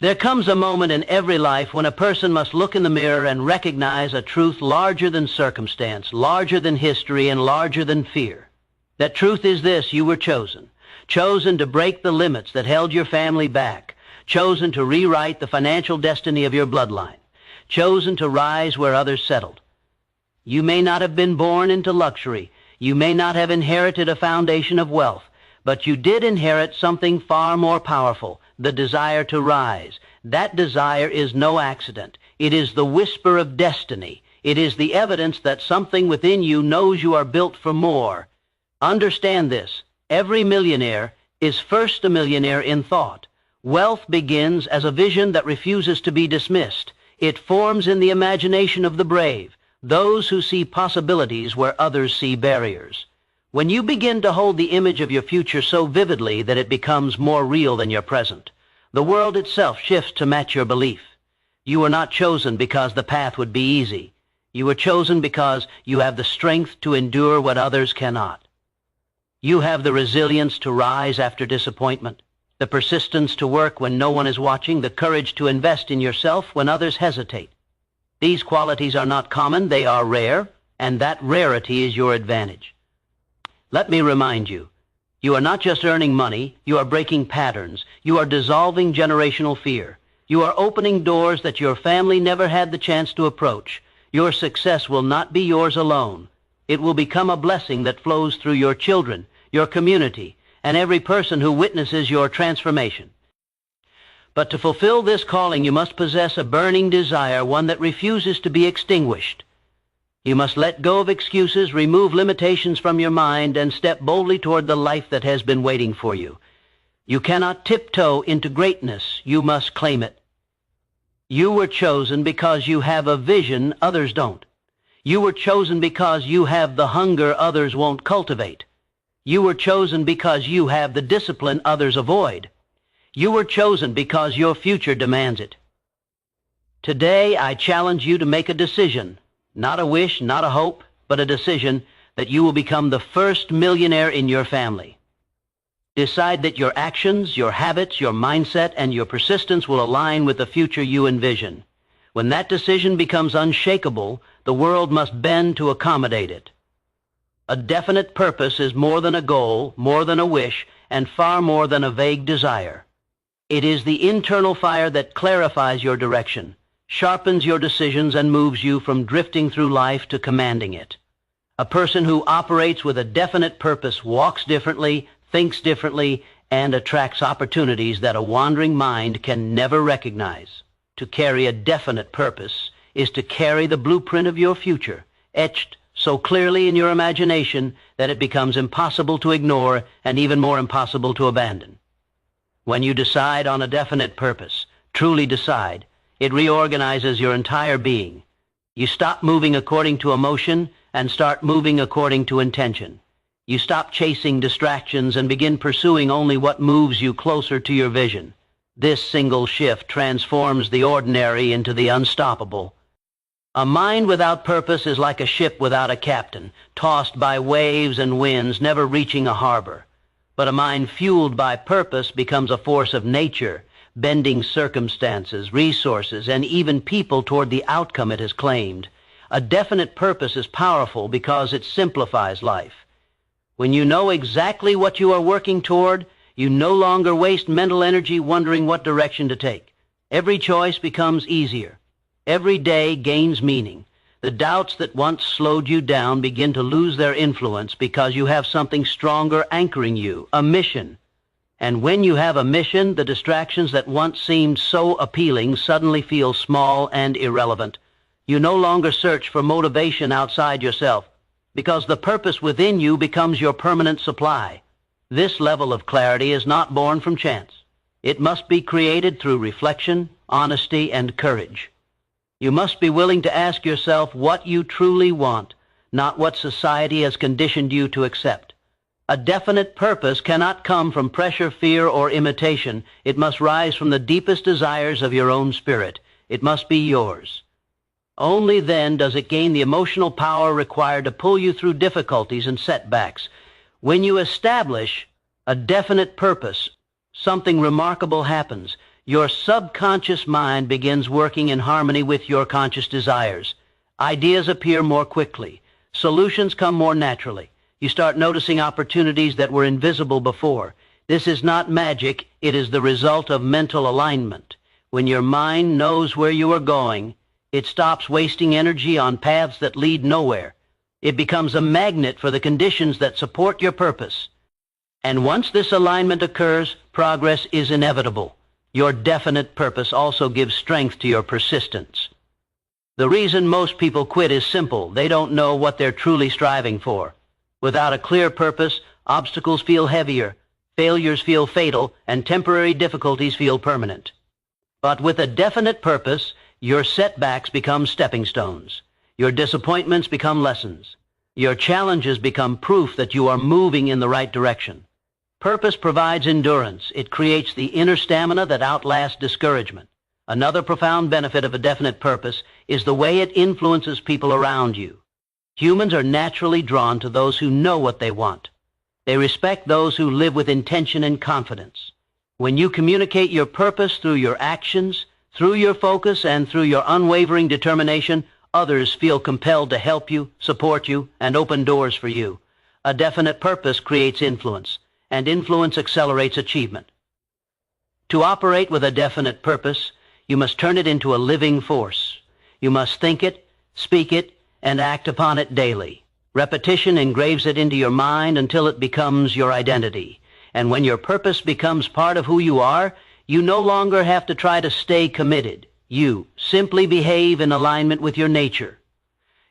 There comes a moment in every life when a person must look in the mirror and recognize a truth larger than circumstance, larger than history, and larger than fear. That truth is this: you were chosen. Chosen to break the limits that held your family back. Chosen to rewrite the financial destiny of your bloodline. Chosen to rise where others settled. You may not have been born into luxury. You may not have inherited a foundation of wealth. But you did inherit something far more powerful, the desire to rise. That desire is no accident. It is the whisper of destiny. It is the evidence that something within you knows you are built for more. Understand this: every millionaire is first a millionaire in thought. Wealth begins as a vision that refuses to be dismissed. It forms in the imagination of the brave, those who see possibilities where others see barriers. When you begin to hold the image of your future so vividly that it becomes more real than your present, the world itself shifts to match your belief. You were not chosen because the path would be easy. You were chosen because you have the strength to endure what others cannot. You have the resilience to rise after disappointment, the persistence to work when no one is watching, the courage to invest in yourself when others hesitate. These qualities are not common, they are rare, and that rarity is your advantage. Let me remind you, you are not just earning money, you are breaking patterns. You are dissolving generational fear. You are opening doors that your family never had the chance to approach. Your success will not be yours alone. It will become a blessing that flows through your children, your community, and every person who witnesses your transformation. But to fulfill this calling, you must possess a burning desire, one that refuses to be extinguished. You must let go of excuses, remove limitations from your mind, and step boldly toward the life that has been waiting for you. You cannot tiptoe into greatness. You must claim it. You were chosen because you have a vision others don't. You were chosen because you have the hunger others won't cultivate. You were chosen because you have the discipline others avoid. You were chosen because your future demands it. Today, I challenge you to make a decision. Not a wish, not a hope, but a decision that you will become the first millionaire in your family. Decide that your actions, your habits, your mindset, and your persistence will align with the future you envision. When that decision becomes unshakable, the world must bend to accommodate it. A definite purpose is more than a goal, more than a wish, and far more than a vague desire. It is the internal fire that clarifies your direction, sharpens your decisions, and moves you from drifting through life to commanding it. A person who operates with a definite purpose walks differently, thinks differently, and attracts opportunities that a wandering mind can never recognize. To carry a definite purpose is to carry the blueprint of your future, etched so clearly in your imagination that it becomes impossible to ignore and even more impossible to abandon. When you decide on a definite purpose, truly decide, it reorganizes your entire being. You stop moving according to emotion and start moving according to intention. You stop chasing distractions and begin pursuing only what moves you closer to your vision. This single shift transforms the ordinary into the unstoppable. A mind without purpose is like a ship without a captain, tossed by waves and winds, never reaching a harbor. But a mind fueled by purpose becomes a force of nature, bending circumstances, resources, and even people toward the outcome it has claimed. A definite purpose is powerful because it simplifies life. When you know exactly what you are working toward, you no longer waste mental energy wondering what direction to take. Every choice becomes easier. Every day gains meaning. The doubts that once slowed you down begin to lose their influence because you have something stronger anchoring you, a mission. And when you have a mission, the distractions that once seemed so appealing suddenly feel small and irrelevant. You no longer search for motivation outside yourself because the purpose within you becomes your permanent supply. This level of clarity is not born from chance. It must be created through reflection, honesty, and courage. You must be willing to ask yourself what you truly want, not what society has conditioned you to accept. A definite purpose cannot come from pressure, fear, or imitation. It must rise from the deepest desires of your own spirit. It must be yours. Only then does it gain the emotional power required to pull you through difficulties and setbacks. When you establish a definite purpose, something remarkable happens. Your subconscious mind begins working in harmony with your conscious desires. Ideas appear more quickly. Solutions come more naturally. You start noticing opportunities that were invisible before. This is not magic. It is the result of mental alignment. When your mind knows where you are going, it stops wasting energy on paths that lead nowhere. It becomes a magnet for the conditions that support your purpose. And once this alignment occurs, progress is inevitable. Your definite purpose also gives strength to your persistence. The reason most people quit is simple. They don't know what they're truly striving for. Without a clear purpose, obstacles feel heavier, failures feel fatal, and temporary difficulties feel permanent. But with a definite purpose, your setbacks become stepping stones. Your disappointments become lessons. Your challenges become proof that you are moving in the right direction. Purpose provides endurance. It creates the inner stamina that outlasts discouragement. Another profound benefit of a definite purpose is the way it influences people around you. Humans are naturally drawn to those who know what they want. They respect those who live with intention and confidence. When you communicate your purpose through your actions, through your focus, and through your unwavering determination, others feel compelled to help you, support you, and open doors for you. A definite purpose creates influence, and influence accelerates achievement. To operate with a definite purpose, you must turn it into a living force. You must think it, speak it, and act upon it daily. Repetition engraves it into your mind until it becomes your identity. And when your purpose becomes part of who you are, you no longer have to try to stay committed. You simply behave in alignment with your nature.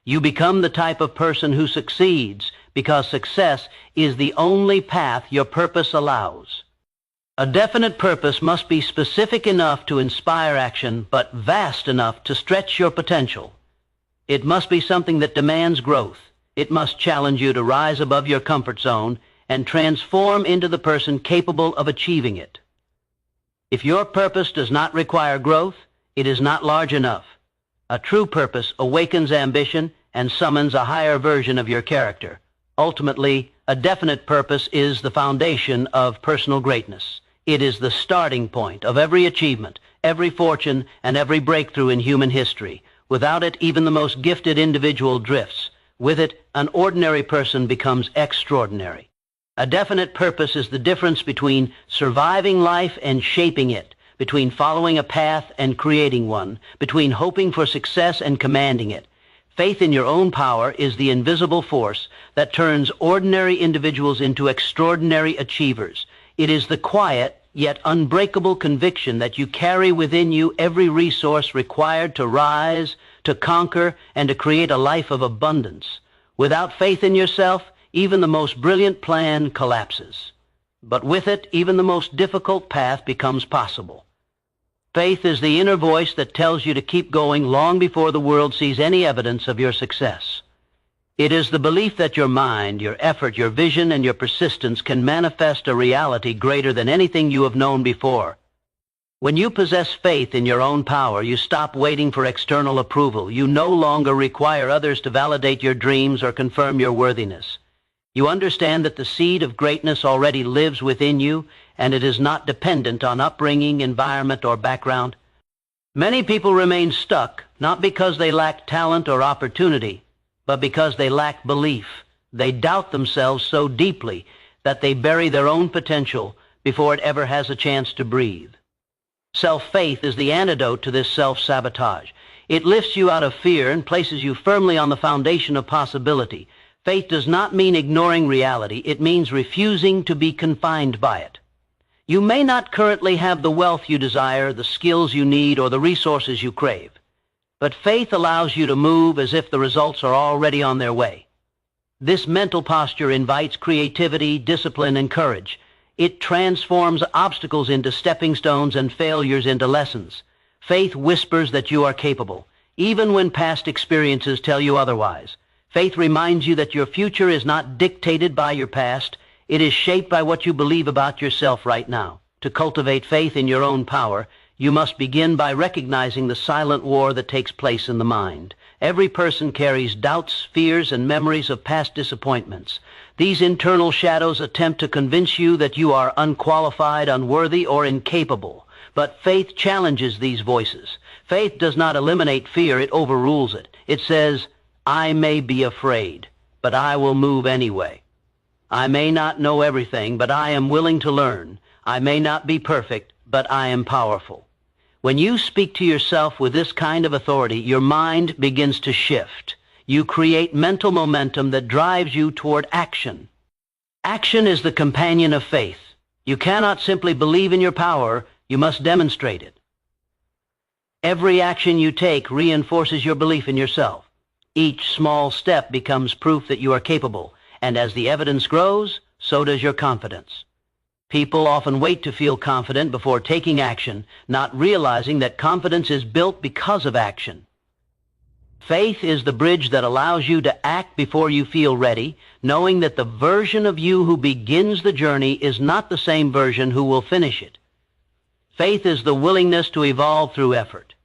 You become the type of person who succeeds because success is the only path your purpose allows. A definite purpose must be specific enough to inspire action, but vast enough to stretch your potential. It must be something that demands growth. It must challenge you to rise above your comfort zone and transform into the person capable of achieving it. If your purpose does not require growth, it is not large enough. A true purpose awakens ambition and summons a higher version of your character. Ultimately, a definite purpose is the foundation of personal greatness. It is the starting point of every achievement, every fortune, and every breakthrough in human history. Without it, even the most gifted individual drifts. With it, an ordinary person becomes extraordinary. A definite purpose is the difference between surviving life and shaping it, between following a path and creating one, between hoping for success and commanding it. Faith in your own power is the invisible force that turns ordinary individuals into extraordinary achievers. It is the quiet yet unbreakable conviction that you carry within you every resource required to rise, to conquer, and to create a life of abundance. Without faith in yourself, even the most brilliant plan collapses. But with it, even the most difficult path becomes possible. Faith is the inner voice that tells you to keep going long before the world sees any evidence of your success. It is the belief that your mind, your effort, your vision, and your persistence can manifest a reality greater than anything you have known before. When you possess faith in your own power, you stop waiting for external approval. You no longer require others to validate your dreams or confirm your worthiness. You understand that the seed of greatness already lives within you, and it is not dependent on upbringing, environment, or background. Many people remain stuck, not because they lack talent or opportunity, but because they lack belief. They doubt themselves so deeply that they bury their own potential before it ever has a chance to breathe. Self-faith is the antidote to this self-sabotage. It lifts you out of fear and places you firmly on the foundation of possibility. Faith does not mean ignoring reality. It means refusing to be confined by it. You may not currently have the wealth you desire, the skills you need, or the resources you crave. But faith allows you to move as if the results are already on their way. This mental posture invites creativity, discipline, and courage. It transforms obstacles into stepping stones and failures into lessons. Faith whispers that you are capable, even when past experiences tell you otherwise. Faith reminds you that your future is not dictated by your past. It is shaped by what you believe about yourself right now. To cultivate faith in your own power, you must begin by recognizing the silent war that takes place in the mind. Every person carries doubts, fears, and memories of past disappointments. These internal shadows attempt to convince you that you are unqualified, unworthy, or incapable. But faith challenges these voices. Faith does not eliminate fear, it overrules it. It says, I may be afraid, but I will move anyway. I may not know everything, but I am willing to learn. I may not be perfect, but I am powerful. When you speak to yourself with this kind of authority, your mind begins to shift. You create mental momentum that drives you toward action. Action is the companion of faith. You cannot simply believe in your power, you must demonstrate it. Every action you take reinforces your belief in yourself. Each small step becomes proof that you are capable, and as the evidence grows, so does your confidence. People often wait to feel confident before taking action, not realizing that confidence is built because of action. Faith is the bridge that allows you to act before you feel ready, knowing that the version of you who begins the journey is not the same version who will finish it. Faith is the willingness to evolve through effort.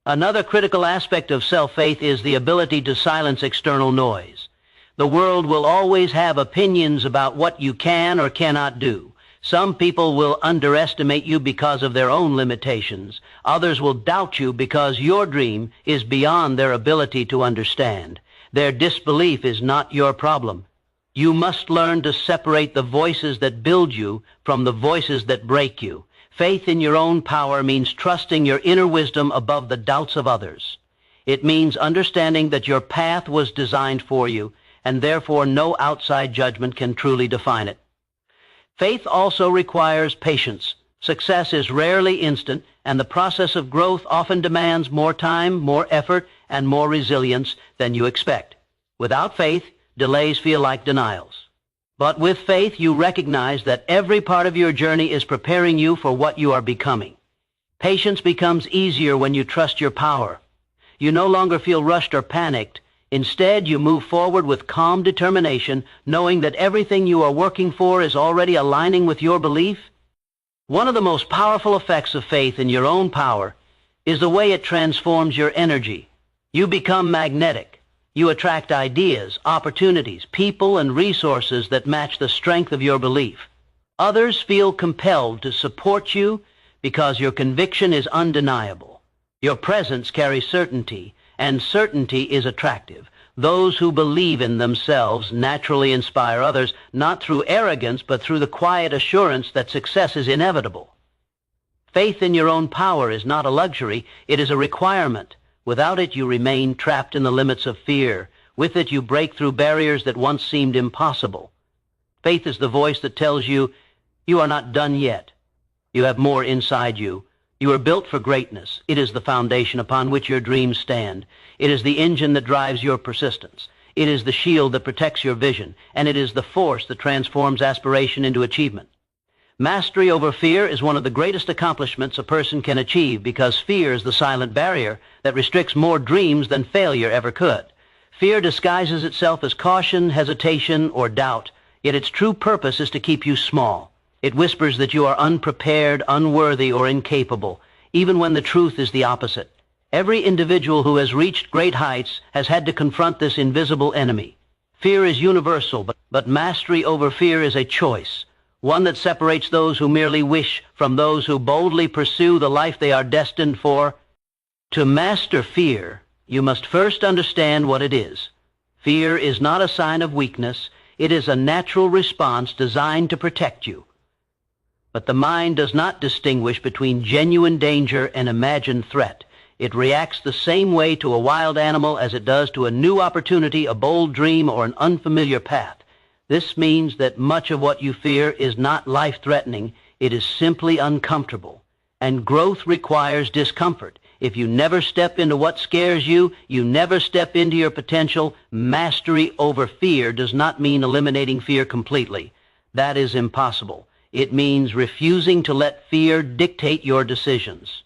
Another critical aspect of self-faith is the ability to silence external noise. The world will always have opinions about what you can or cannot do. Some people will underestimate you because of their own limitations. Others will doubt you because your dream is beyond their ability to understand. Their disbelief is not your problem. You must learn to separate the voices that build you from the voices that break you. Faith in your own power means trusting your inner wisdom above the doubts of others. It means understanding that your path was designed for you, and therefore no outside judgment can truly define it. Faith also requires patience. Success is rarely instant, and the process of growth often demands more time, more effort, and more resilience than you expect. Without faith, delays feel like denials. But with faith, you recognize that every part of your journey is preparing you for what you are becoming. Patience becomes easier when you trust your power. You no longer feel rushed or panicked. Instead, you move forward with calm determination, knowing that everything you are working for is already aligning with your belief. One of the most powerful effects of faith in your own power is the way it transforms your energy. You become magnetic. You attract ideas, opportunities, people, and resources that match the strength of your belief. Others feel compelled to support you because your conviction is undeniable. Your presence carries certainty, and certainty is attractive. Those who believe in themselves naturally inspire others, not through arrogance, but through the quiet assurance that success is inevitable. Faith in your own power is not a luxury, it is a requirement. Without it, you remain trapped in the limits of fear. With it, you break through barriers that once seemed impossible. Faith is the voice that tells you, you are not done yet. You have more inside you. You are built for greatness. It is the foundation upon which your dreams stand. It is the engine that drives your persistence. It is the shield that protects your vision, and it is the force that transforms aspiration into achievement. Mastery over fear is one of the greatest accomplishments a person can achieve because fear is the silent barrier that restricts more dreams than failure ever could. Fear disguises itself as caution, hesitation, or doubt, yet its true purpose is to keep you small. It whispers that you are unprepared, unworthy, or incapable, even when the truth is the opposite. Every individual who has reached great heights has had to confront this invisible enemy. Fear is universal, but mastery over fear is a choice, one that separates those who merely wish from those who boldly pursue the life they are destined for. To master fear, you must first understand what it is. Fear is not a sign of weakness. It is a natural response designed to protect you. But the mind does not distinguish between genuine danger and imagined threat. It reacts the same way to a wild animal as it does to a new opportunity, a bold dream, or an unfamiliar path. This means that much of what you fear is not life-threatening. It is simply uncomfortable. And growth requires discomfort. If you never step into what scares you, you never step into your potential. Mastery over fear does not mean eliminating fear completely. That is impossible. It means refusing to let fear dictate your decisions.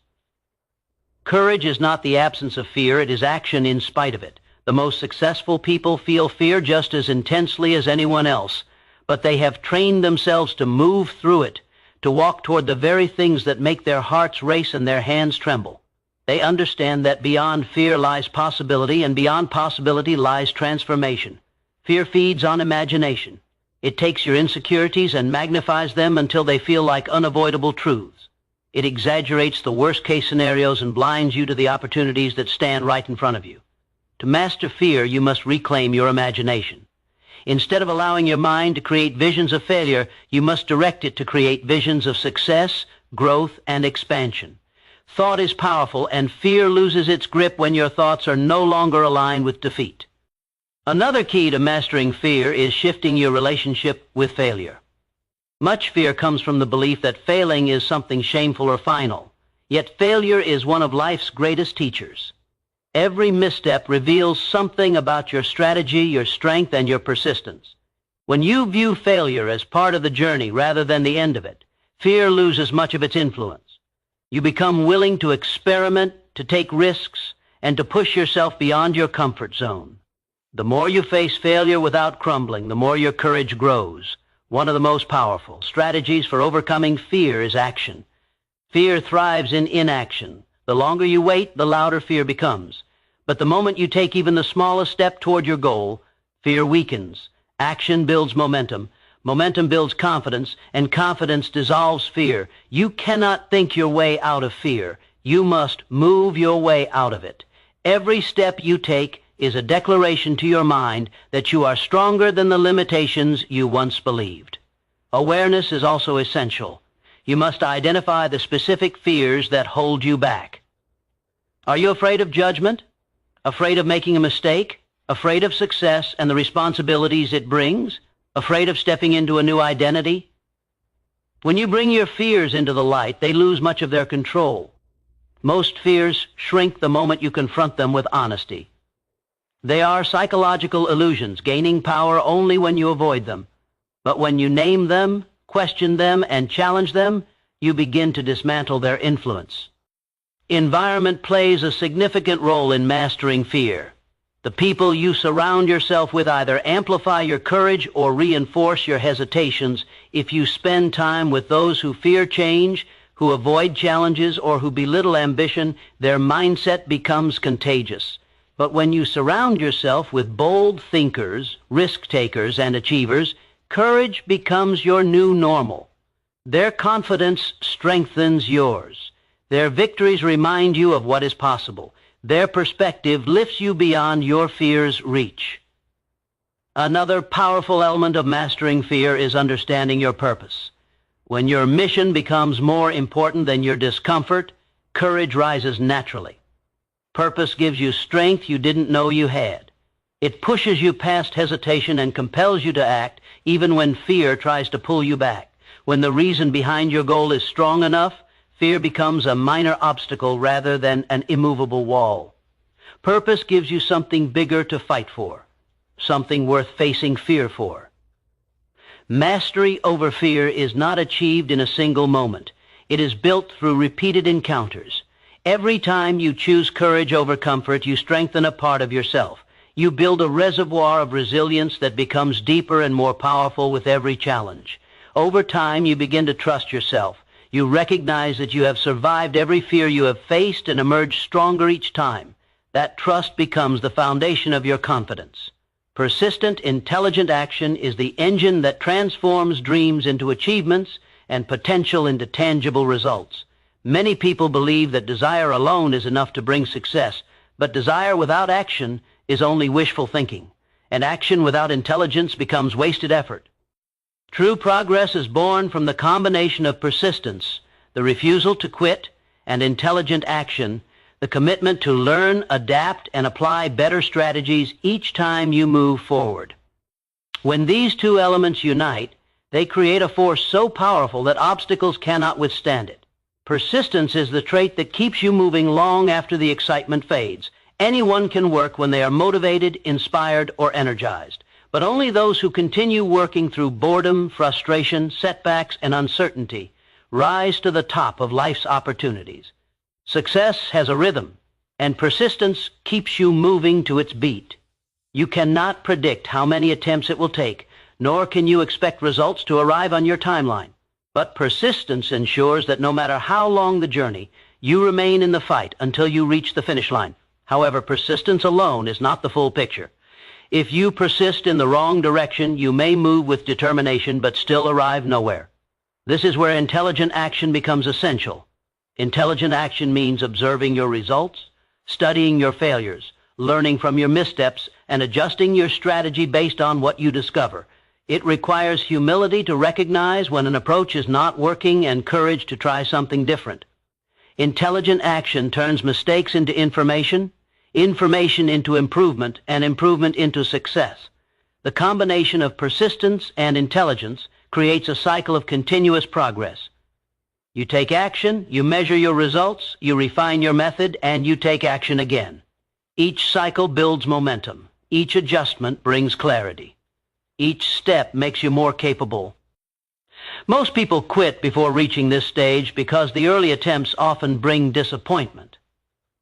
Courage is not the absence of fear, it is action in spite of it. The most successful people feel fear just as intensely as anyone else, but they have trained themselves to move through it, to walk toward the very things that make their hearts race and their hands tremble. They understand that beyond fear lies possibility, and beyond possibility lies transformation. Fear feeds on imagination. It takes your insecurities and magnifies them until they feel like unavoidable truths. It exaggerates the worst-case scenarios and blinds you to the opportunities that stand right in front of you. To master fear, you must reclaim your imagination. Instead of allowing your mind to create visions of failure, you must direct it to create visions of success, growth, and expansion. Thought is powerful, and fear loses its grip when your thoughts are no longer aligned with defeat. Another key to mastering fear is shifting your relationship with failure. Much fear comes from the belief that failing is something shameful or final. Yet failure is one of life's greatest teachers. Every misstep reveals something about your strategy, your strength, and your persistence. When you view failure as part of the journey rather than the end of it, fear loses much of its influence. You become willing to experiment, to take risks, and to push yourself beyond your comfort zone. The more you face failure without crumbling, the more your courage grows. One of the most powerful strategies for overcoming fear is action. Fear thrives in inaction. The longer you wait, the louder fear becomes. But the moment you take even the smallest step toward your goal, fear weakens. Action builds momentum. Momentum builds confidence, and confidence dissolves fear. You cannot think your way out of fear. You must move your way out of it. Every step you take is a declaration to your mind that you are stronger than the limitations you once believed. Awareness is also essential. You must identify the specific fears that hold you back. Are you afraid of judgment? Afraid of making a mistake? Afraid of success and the responsibilities it brings? Afraid of stepping into a new identity? When you bring your fears into the light, they lose much of their control. Most fears shrink the moment you confront them with honesty. They are psychological illusions, gaining power only when you avoid them. But when you name them, question them, and challenge them, you begin to dismantle their influence. Environment plays a significant role in mastering fear. The people you surround yourself with either amplify your courage or reinforce your hesitations. If you spend time with those who fear change, who avoid challenges, or who belittle ambition, their mindset becomes contagious. But when you surround yourself with bold thinkers, risk-takers, and achievers, courage becomes your new normal. Their confidence strengthens yours. Their victories remind you of what is possible. Their perspective lifts you beyond your fear's reach. Another powerful element of mastering fear is understanding your purpose. When your mission becomes more important than your discomfort, courage rises naturally. Purpose gives you strength you didn't know you had. It pushes you past hesitation and compels you to act even when fear tries to pull you back. When the reason behind your goal is strong enough, fear becomes a minor obstacle rather than an immovable wall. Purpose gives you something bigger to fight for, something worth facing fear for. Mastery over fear is not achieved in a single moment. It is built through repeated encounters. Every time you choose courage over comfort, you strengthen a part of yourself. You build a reservoir of resilience that becomes deeper and more powerful with every challenge. Over time, you begin to trust yourself. You recognize that you have survived every fear you have faced and emerged stronger each time. That trust becomes the foundation of your confidence. Persistent, intelligent action is the engine that transforms dreams into achievements and potential into tangible results. Many people believe that desire alone is enough to bring success, but desire without action is only wishful thinking, and action without intelligence becomes wasted effort. True progress is born from the combination of persistence, the refusal to quit, and intelligent action, the commitment to learn, adapt, and apply better strategies each time you move forward. When these two elements unite, they create a force so powerful that obstacles cannot withstand it. Persistence is the trait that keeps you moving long after the excitement fades. Anyone can work when they are motivated, inspired, or energized. But only those who continue working through boredom, frustration, setbacks, and uncertainty rise to the top of life's opportunities. Success has a rhythm, and persistence keeps you moving to its beat. You cannot predict how many attempts it will take, nor can you expect results to arrive on your timeline. But persistence ensures that no matter how long the journey, you remain in the fight until you reach the finish line. However, persistence alone is not the full picture. If you persist in the wrong direction, you may move with determination but still arrive nowhere. This is where intelligent action becomes essential. Intelligent action means observing your results, studying your failures, learning from your missteps, and adjusting your strategy based on what you discover. It requires humility to recognize when an approach is not working and courage to try something different. Intelligent action turns mistakes into information, information into improvement, and improvement into success. The combination of persistence and intelligence creates a cycle of continuous progress. You take action, you measure your results, you refine your method, and you take action again. Each cycle builds momentum. Each adjustment brings clarity. Each step makes you more capable. Most people quit before reaching this stage because the early attempts often bring disappointment.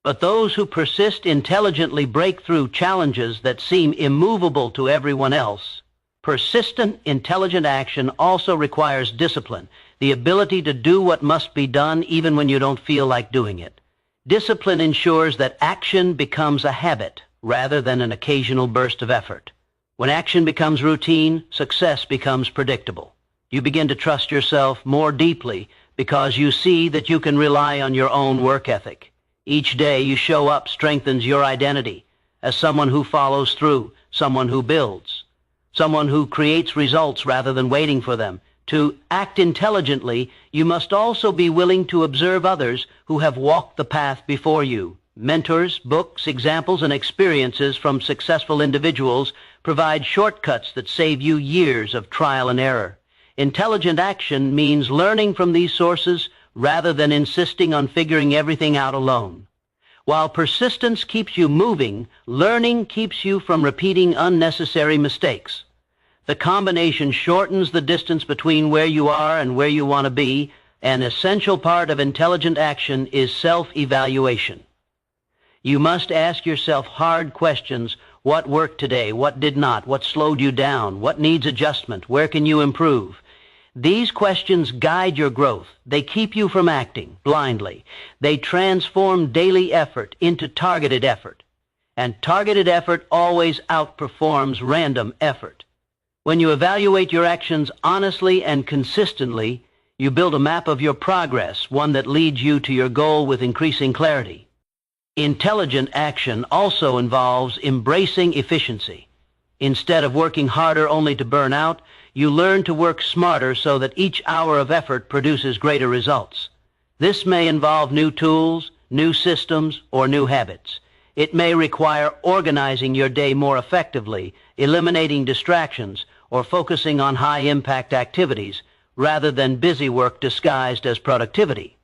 But those who persist intelligently break through challenges that seem immovable to everyone else. Persistent, intelligent action also requires discipline, the ability to do what must be done even when you don't feel like doing it. Discipline ensures that action becomes a habit rather than an occasional burst of effort. When action becomes routine, success becomes predictable. You begin to trust yourself more deeply because you see that you can rely on your own work ethic. Each day you show up strengthens your identity as someone who follows through, someone who builds, someone who creates results rather than waiting for them. To act intelligently, you must also be willing to observe others who have walked the path before you. Mentors, books, examples, and experiences from successful individuals provide shortcuts that save you years of trial and error. Intelligent action means learning from these sources rather than insisting on figuring everything out alone. While persistence keeps you moving, learning keeps you from repeating unnecessary mistakes. The combination shortens the distance between where you are and where you want to be. An essential part of intelligent action is self-evaluation. You must ask yourself hard questions. What worked today? What did not? What slowed you down? What needs adjustment? Where can you improve? These questions guide your growth. They keep you from acting blindly. They transform daily effort into targeted effort. And targeted effort always outperforms random effort. When you evaluate your actions honestly and consistently, you build a map of your progress, one that leads you to your goal with increasing clarity. Intelligent action also involves embracing efficiency. Instead of working harder only to burn out, you learn to work smarter so that each hour of effort produces greater results. This may involve new tools, new systems, or new habits. It may require organizing your day more effectively, eliminating distractions, or focusing on high-impact activities rather than busy work disguised as productivity.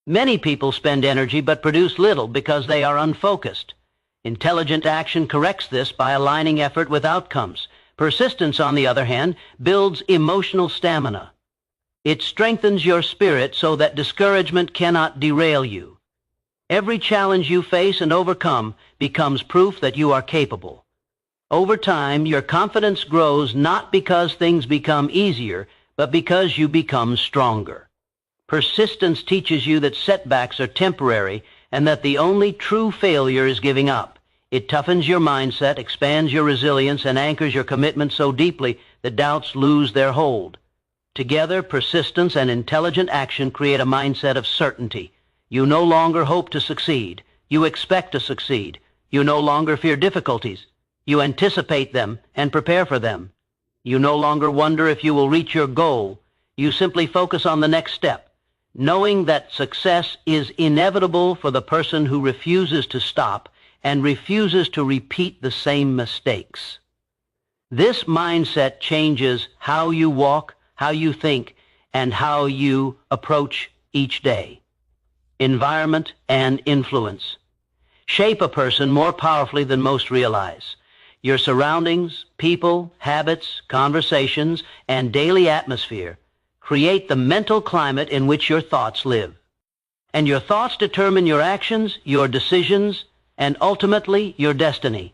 Many people spend energy but produce little because they are unfocused. Intelligent action corrects this by aligning effort with outcomes. Persistence, on the other hand, builds emotional stamina. It strengthens your spirit so that discouragement cannot derail you. Every challenge you face and overcome becomes proof that you are capable. Over time, your confidence grows not because things become easier, but because you become stronger. Persistence teaches you that setbacks are temporary and that the only true failure is giving up. It toughens your mindset, expands your resilience, and anchors your commitment so deeply that doubts lose their hold. Together, persistence and intelligent action create a mindset of certainty. You no longer hope to succeed. You expect to succeed. You no longer fear difficulties. You anticipate them and prepare for them. You no longer wonder if you will reach your goal. You simply focus on the next step, knowing that success is inevitable for the person who refuses to stop and refuses to repeat the same mistakes. This mindset changes how you walk, how you think, and how you approach each day. Environment and influence shape a person more powerfully than most realize. Your surroundings, people, habits, conversations, and daily atmosphere create the mental climate in which your thoughts live. And your thoughts determine your actions, your decisions, and ultimately your destiny.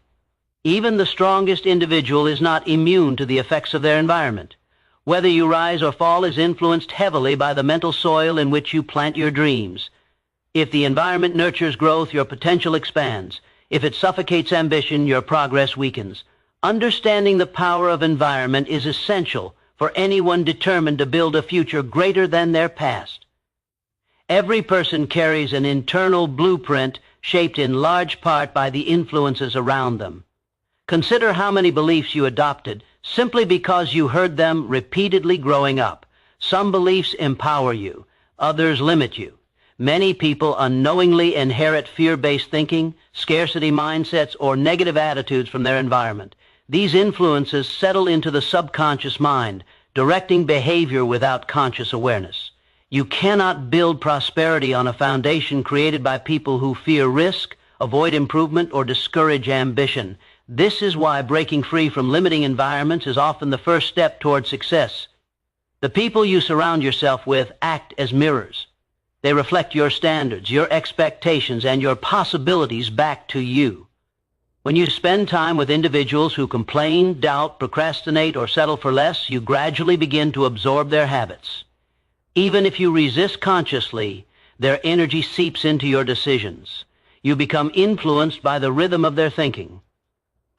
Even the strongest individual is not immune to the effects of their environment. Whether you rise or fall is influenced heavily by the mental soil in which you plant your dreams. If the environment nurtures growth, your potential expands. If it suffocates ambition, your progress weakens. Understanding the power of environment is essential for anyone determined to build a future greater than their past. Every person carries an internal blueprint shaped in large part by the influences around them. Consider how many beliefs you adopted simply because you heard them repeatedly growing up. Some beliefs empower you, others limit you. Many people unknowingly inherit fear-based thinking, scarcity mindsets, or negative attitudes from their environment. These influences settle into the subconscious mind, directing behavior without conscious awareness. You cannot build prosperity on a foundation created by people who fear risk, avoid improvement, or discourage ambition. This is why breaking free from limiting environments is often the first step toward success. The people you surround yourself with act as mirrors. They reflect your standards, your expectations, and your possibilities back to you. When you spend time with individuals who complain, doubt, procrastinate, or settle for less, you gradually begin to absorb their habits. Even if you resist consciously, their energy seeps into your decisions. You become influenced by the rhythm of their thinking.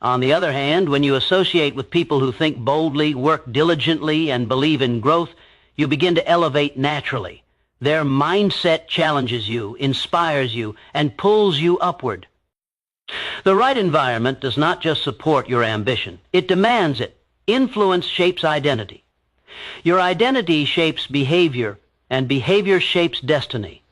On the other hand, when you associate with people who think boldly, work diligently, and believe in growth, you begin to elevate naturally. Their mindset challenges you, inspires you, and pulls you upward. The right environment does not just support your ambition. It demands it. Influence shapes identity. Your identity shapes behavior, and behavior shapes destiny.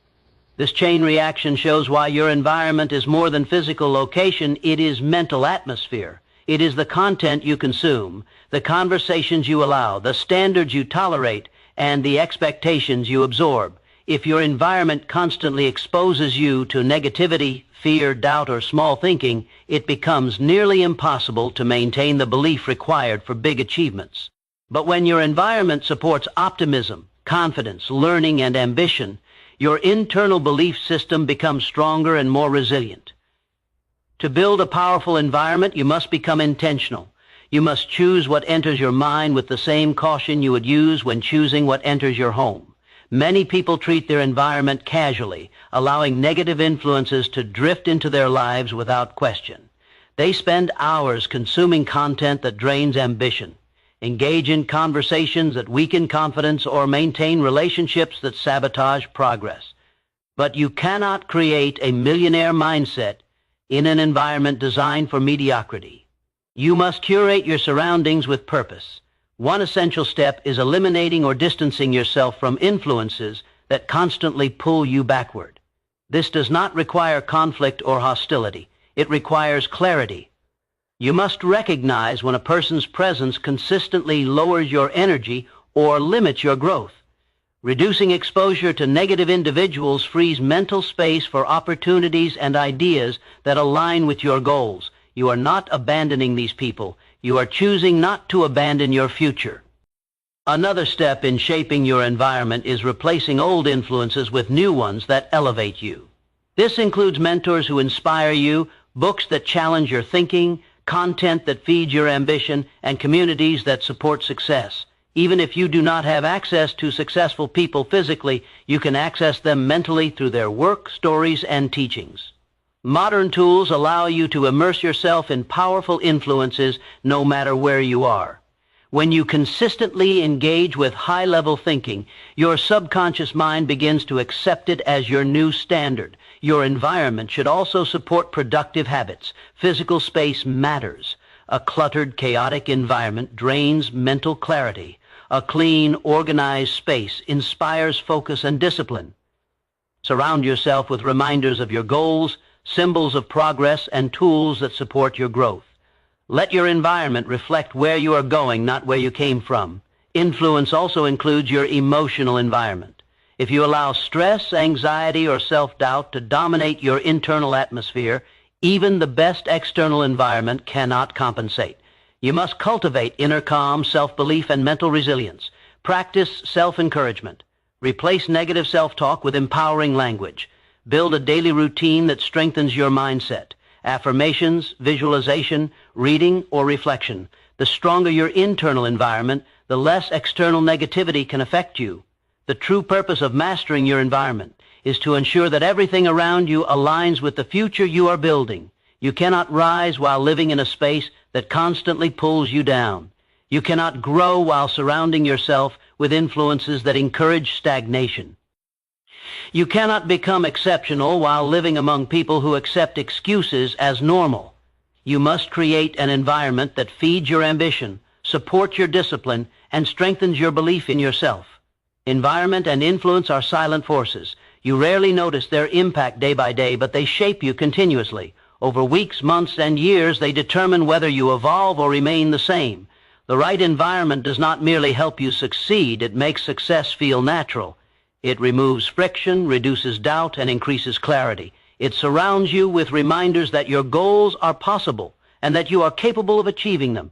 This chain reaction shows why your environment is more than physical location. It is mental atmosphere. It is the content you consume, the conversations you allow, the standards you tolerate, and the expectations you absorb. If your environment constantly exposes you to negativity, fear, doubt, or small thinking, it becomes nearly impossible to maintain the belief required for big achievements. But when your environment supports optimism, confidence, learning, and ambition, your internal belief system becomes stronger and more resilient. To build a powerful environment, you must become intentional. You must choose what enters your mind with the same caution you would use when choosing what enters your home. Many people treat their environment casually, allowing negative influences to drift into their lives without question. They spend hours consuming content that drains ambition, engage in conversations that weaken confidence, or maintain relationships that sabotage progress. But you cannot create a millionaire mindset in an environment designed for mediocrity. You must curate your surroundings with purpose. One essential step is eliminating or distancing yourself from influences that constantly pull you backward. This does not require conflict or hostility. It requires clarity. You must recognize when a person's presence consistently lowers your energy or limits your growth. Reducing exposure to negative individuals frees mental space for opportunities and ideas that align with your goals. You are not abandoning these people. You are choosing not to abandon your future. Another step in shaping your environment is replacing old influences with new ones that elevate you. This includes mentors who inspire you, books that challenge your thinking, content that feeds your ambition, and communities that support success. Even if you do not have access to successful people physically, you can access them mentally through their work, stories, and teachings. Modern tools allow you to immerse yourself in powerful influences no matter where you are. When you consistently engage with high-level thinking, your subconscious mind begins to accept it as your new standard. Your environment should also support productive habits. Physical space matters. A cluttered, chaotic environment drains mental clarity. A clean, organized space inspires focus and discipline. Surround yourself with reminders of your goals, symbols of progress, and tools that support your growth. Let your environment reflect where you are going, not where you came from. Influence also includes your emotional environment. If you allow stress, anxiety, or self-doubt to dominate your internal atmosphere, even the best external environment cannot compensate. You must cultivate inner calm, self-belief, and mental resilience. Practice self-encouragement. Replace negative self-talk with empowering language. Build a daily routine that strengthens your mindset. Affirmations, visualization, reading, or reflection. The stronger your internal environment, the less external negativity can affect you. The true purpose of mastering your environment is to ensure that everything around you aligns with the future you are building. You cannot rise while living in a space that constantly pulls you down. You cannot grow while surrounding yourself with influences that encourage stagnation. You cannot become exceptional while living among people who accept excuses as normal. You must create an environment that feeds your ambition, supports your discipline, and strengthens your belief in yourself. Environment and influence are silent forces. You rarely notice their impact day by day, but they shape you continuously. Over weeks, months, and years, they determine whether you evolve or remain the same. The right environment does not merely help you succeed, it makes success feel natural. It removes friction, reduces doubt, and increases clarity. It surrounds you with reminders that your goals are possible and that you are capable of achieving them.